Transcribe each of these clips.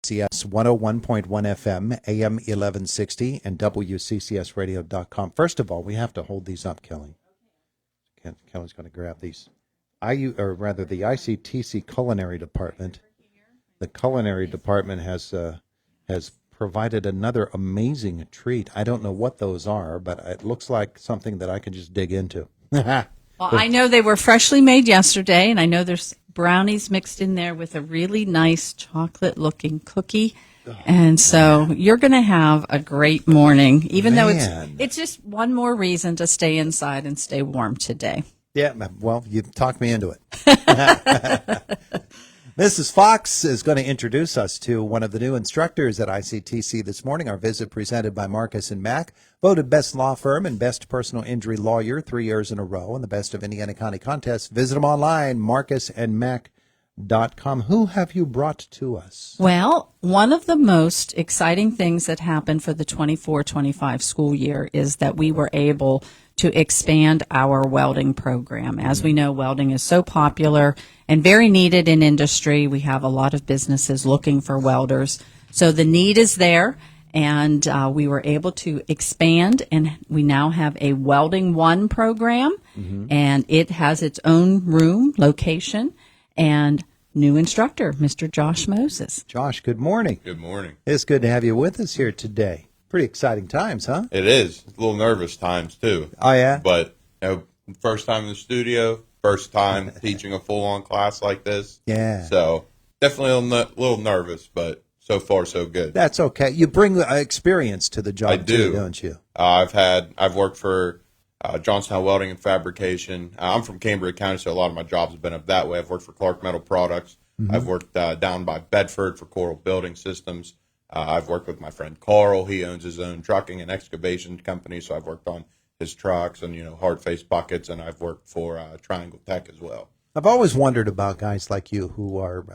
CS 101.1 FM, AM 1160, and WCCSradio.com. First of all, we have to hold these up, Kelly. Kelly's going to grab these. The ICTC Culinary Department. The Culinary Department has provided another amazing treat. I don't know what those are, but it looks like something that I can just dig into. Well, I know they were freshly made yesterday, and I know there's brownies mixed in there with a really nice chocolate-looking cookie. And so you're going to have a great morning, even though it's just one more reason to stay inside and stay warm today. Yeah, well, you talked me into it. Mrs. Fox is going to introduce us to one of the new instructors at ICTC this morning. Our visit presented by Marcus and Mack, voted best law firm and best personal injury lawyer 3 years in a row, and the best of Indiana County contests. Visit them online, marcusandmack.com. Who have you brought to us? Well, one of the most exciting things that happened for the 24-25 school year is that we were able to expand our welding program. As we know, welding is so popular and very needed in industry. We have a lot of businesses looking for welders. So the need is there, and we were able to expand, and we now have a Welding One program, and it has its own room, location, and new instructor, Mr. Josh Moses. Josh, good morning. Good morning. It's good to have you with us here today. Pretty exciting times, huh? It is. It's a little nervous times, too. Oh, yeah? But, first time in the studio, first time teaching a full-on class like this. Yeah. So, definitely a little nervous, but so far, so good. That's okay. You bring experience to the job, I do. too, don't you? I've worked for Johnstown Welding and Fabrication. I'm from Cambria County, so a lot of my jobs have been up that way. I've worked for Clark Metal Products. I've worked down by Bedford for Coral Building Systems. I've worked with my friend Carl. He owns his own trucking and excavation company, so I've worked on his trucks and, hard face buckets, and I've worked for Triangle Tech as well. I've always wondered about guys like you who are,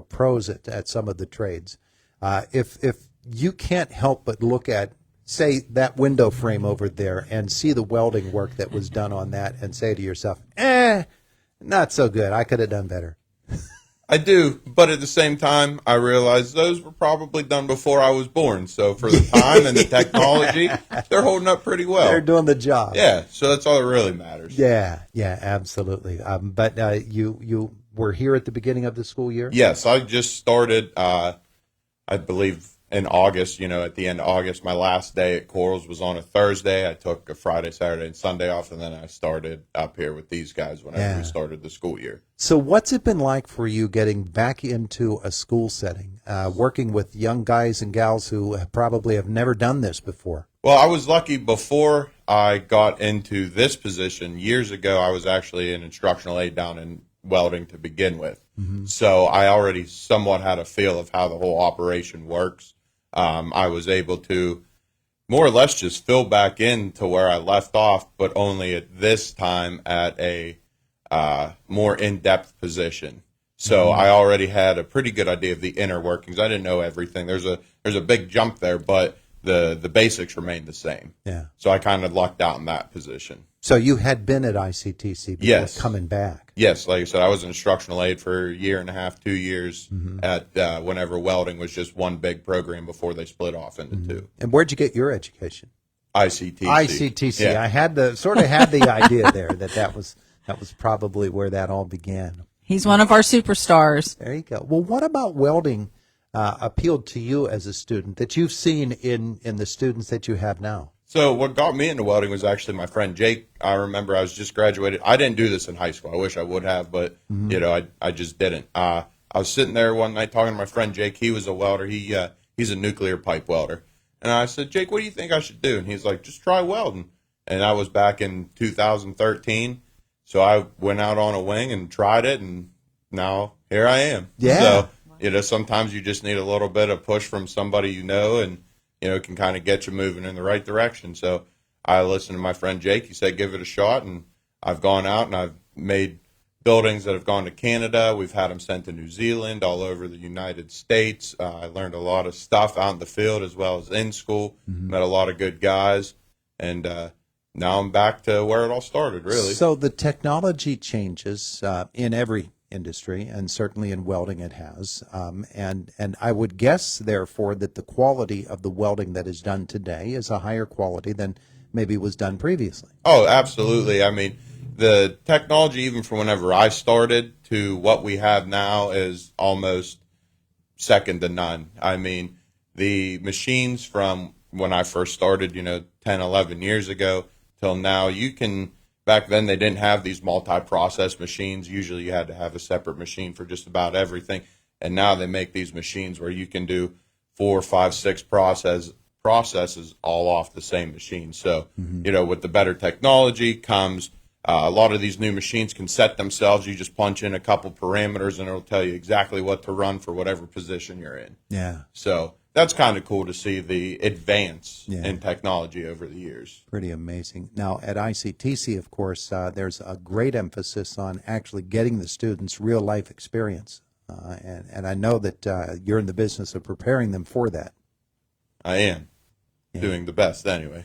pros at some of the trades. If you can't help but look at, say, that window frame over there and see the welding work that was done on that and say to yourself, not so good. I could have done better. I do, but at the same time, I realize those were probably done before I was born. So for the time and the technology, they're holding up pretty well. They're doing the job. Yeah, so that's all that really matters. Yeah, absolutely. But you were here at the beginning of the school year? Yes, I just started, I believe, in August. At the end of August, my last day at Corals was on a Thursday. I took a Friday, Saturday, and Sunday off, and then I started up here with these guys whenever we started the school year. So what's it been like for you getting back into a school setting, working with young guys and gals who probably have never done this before? Well, I was lucky before I got into this position. Years ago, I was actually an instructional aide down in welding to begin with. So I already somewhat had a feel of how the whole operation works. I was able to more or less just fill back in to where I left off, but only at this time at a more in-depth position. So I already had a pretty good idea of the inner workings. I didn't know everything. There's a big jump there, but the basics remained the same. Yeah. So I kind of lucked out in that position. So you had been at ICTC before coming back? Yes, like I said, I was an instructional aide for a year and a half, 2 years at whenever welding was just one big program before they split off into two. And where'd you get your education? ICTC. ICTC. Yeah. I had the idea there that was probably where that all began. He's one of our superstars. There you go. Well, what about welding appealed to you as a student that you've seen in the students that you have now? So what got me into welding was actually my friend Jake. I remember I was just graduated. I didn't do this in high school. I wish I would have, but I just didn't. I was sitting there one night talking to my friend Jake. He was a welder. He's a nuclear pipe welder. And I said, Jake, what do you think I should do? And he's like, just try welding. And that was back in 2013. So I went out on a wing and tried it, and now here I am. Yeah. So, sometimes you just need a little bit of push from somebody and it can kind of get you moving in the right direction. So I listened to my friend Jake. He said, give it a shot. And I've gone out and I've made buildings that have gone to Canada. We've had them sent to New Zealand, all over the United States. I learned a lot of stuff out in the field as well as in school. Met a lot of good guys. And now I'm back to where it all started, really. So the technology changes in every industry, and certainly in welding it has. And I would guess, therefore, that the quality of the welding that is done today is a higher quality than maybe was done previously. Oh, absolutely. I mean, the technology, even from whenever I started to what we have now, is almost second to none. I mean, the machines from when I first started, 10, 11 years ago till now, back then they didn't have these multi-process machines. Usually you had to have a separate machine for just about everything. And now they make these machines where you can do 4, 5, 6 processes all off the same machine. So, with the better technology comes a lot of these new machines can set themselves. You just punch in a couple parameters and it'll tell you exactly what to run for whatever position you're in. Yeah. So that's kind of cool to see the advance in technology over the years. Pretty amazing. Now, at ICTC, of course, there's a great emphasis on actually getting the students real-life experience. And I know that you're in the business of preparing them for that. I am. Doing the best anyway.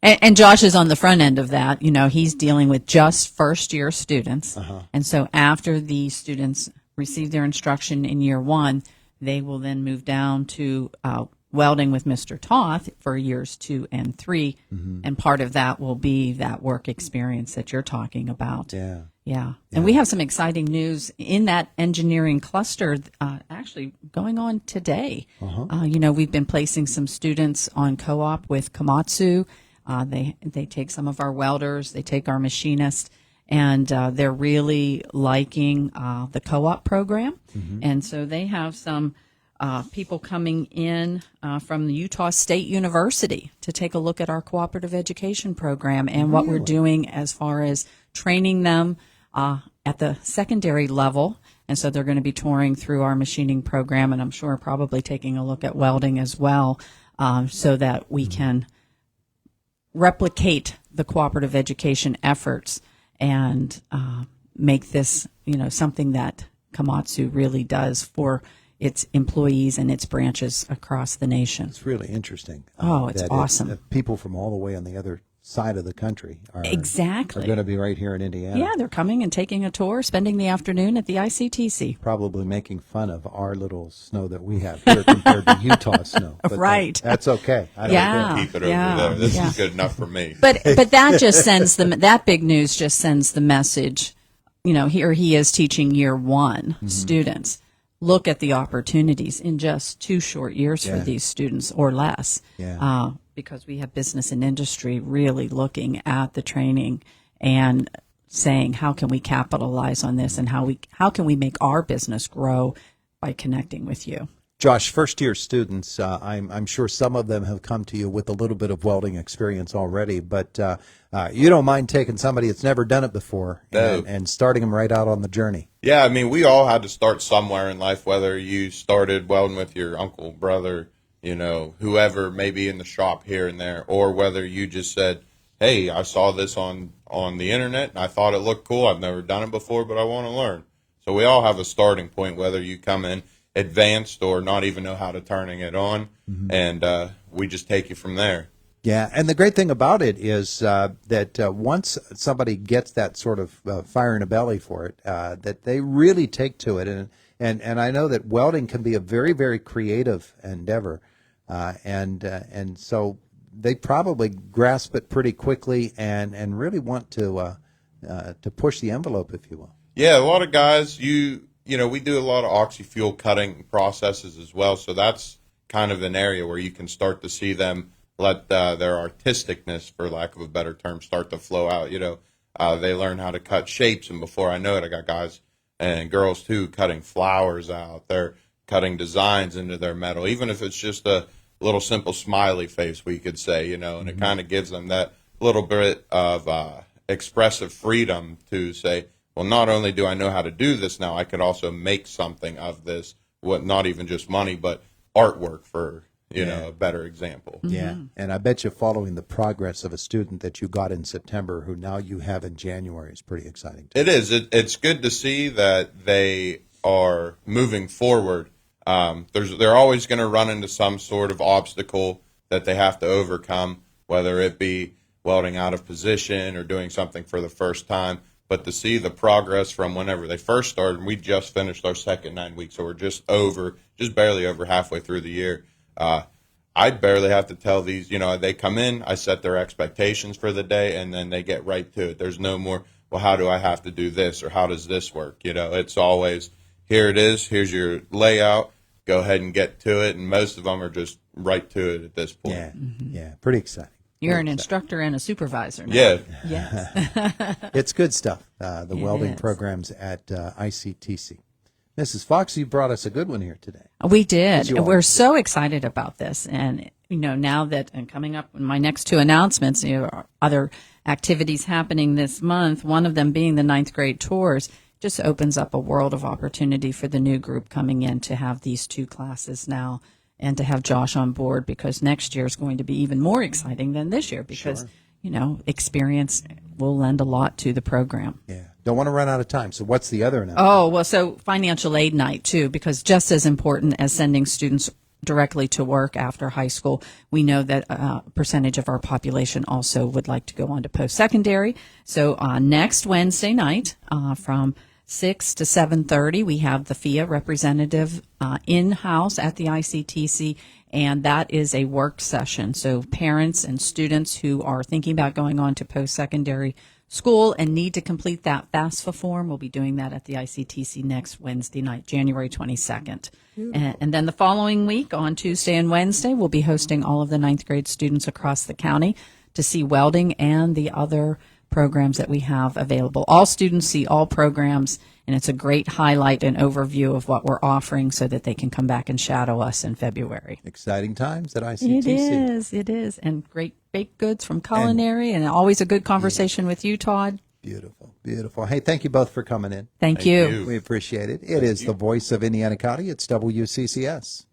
And Josh is on the front end of that. He's dealing with just first-year students. And so after the students receive their instruction in year 1, they will then move down to welding with Mr. Toth for years 2 and 3. And part of that will be that work experience that you're talking about. Yeah. And we have some exciting news in that engineering cluster actually going on today. We've been placing some students on co-op with Komatsu. They take some of our welders, they take our machinists, and they're really liking the co-op program. And so they have some people coming in from the Utah State University to take a look at our cooperative education program and what we're doing as far as training them at the secondary level. And so they're going to be touring through our machining program, and I'm sure probably taking a look at welding as well, so that we can replicate the cooperative education efforts and make this, something that Komatsu really does for its employees and its branches across the nation. It's really interesting. Oh, it's awesome. People from all the way on the other side of the country are going to be right here in Indiana. Yeah, they're coming and taking a tour, spending the afternoon at the ICTC. Probably making fun of our little snow that we have here compared to Utah snow. But right. That's okay. I don't care. Keep it over there. This is good enough for me. But that just sends that big news just sends the message, here he is teaching year 1 students. Look at the opportunities in just 2 short years for these students or less. Because we have business and industry really looking at the training and saying, how can we capitalize on this, and how can we make our business grow by connecting with you? Josh, first-year students, I'm sure some of them have come to you with a little bit of welding experience already, but you don't mind taking somebody that's never done it before and starting them right out on the journey. Yeah, I mean, we all had to start somewhere in life, whether you started welding with your uncle, brother, whoever may be in the shop here and there, or whether you just said, hey, I saw this on the internet and I thought it looked cool. I've never done it before, but I want to learn. So we all have a starting point, whether you come in advanced or not even know how to turning it on, and we just take you from there. Yeah, and the great thing about it is that once somebody gets that sort of fire in the belly for it, that they really take to it, and I know that welding can be a very, very creative endeavor, and so they probably grasp it pretty quickly and really want to push the envelope, if you will. Yeah, a lot of guys, we do a lot of oxy-fuel cutting processes as well, so that's kind of an area where you can start to see them let their artisticness, for lack of a better term, start to flow out. They learn how to cut shapes, and before I know it, I got guys and girls too cutting flowers out. They're cutting designs into their metal, even if it's just a little simple smiley face, we could say, and it kind of gives them that little bit of expressive freedom to say, well, not only do I know how to do this now, I could also make something of this, not even just money, but artwork for, a better example. Yeah, and I bet you following the progress of a student that you got in September who now you have in January is pretty exciting. It is. It's good to see that they are moving forward. They're always going to run into some sort of obstacle that they have to overcome, whether it be welding out of position or doing something for the first time. but to see the progress from whenever they first started, and we just finished our second 9 weeks, so we're just barely over halfway through the year. I barely have to tell these, they come in, I set their expectations for the day, and then they get right to it. There's no more, well, how do I have to do this, or how does this work? It's always, here it is, here's your layout, go ahead and get to it, and most of them are just right to it at this point. Yeah, yeah, pretty exciting. You're an instructor and a supervisor now. Yeah. Yes. It's good stuff, the It welding is. programs at ICTC. Mrs. Fox, you brought us a good one here today. We did. you We're always so excited about this. And, now that, and coming up in my next two announcements, other activities happening this month, one of them being the 9th grade tours, just opens up a world of opportunity for the new group coming in to have these 2 classes now and to have Josh on board, because next year is going to be even more exciting than this year because, experience will lend a lot to the program. Yeah, don't want to run out of time. So what's the other announcement? Oh, well, so financial aid night too, because just as important as sending students directly to work after high school, we know that a percentage of our population also would like to go on to post-secondary. So next Wednesday night from 6 to 7:30, we have the FIA representative in-house at the ICTC, and that is a work session. So parents and students who are thinking about going on to post-secondary school and need to complete that FAFSA form will be doing that at the ICTC next Wednesday night, January 22nd. And then the following week, on Tuesday and Wednesday, we'll be hosting all of the 9th grade students across the county to see welding and the other programs that we have available. All students see all programs, and it's a great highlight and overview of what we're offering so that they can come back and shadow us in February. Exciting times at ICTC. It is. And great baked goods from Culinary, and always a good conversation with you, Todd. Beautiful, beautiful. Hey, thank you both for coming in. Thank you. We appreciate it. It is the voice of Indiana County. It's WCCS.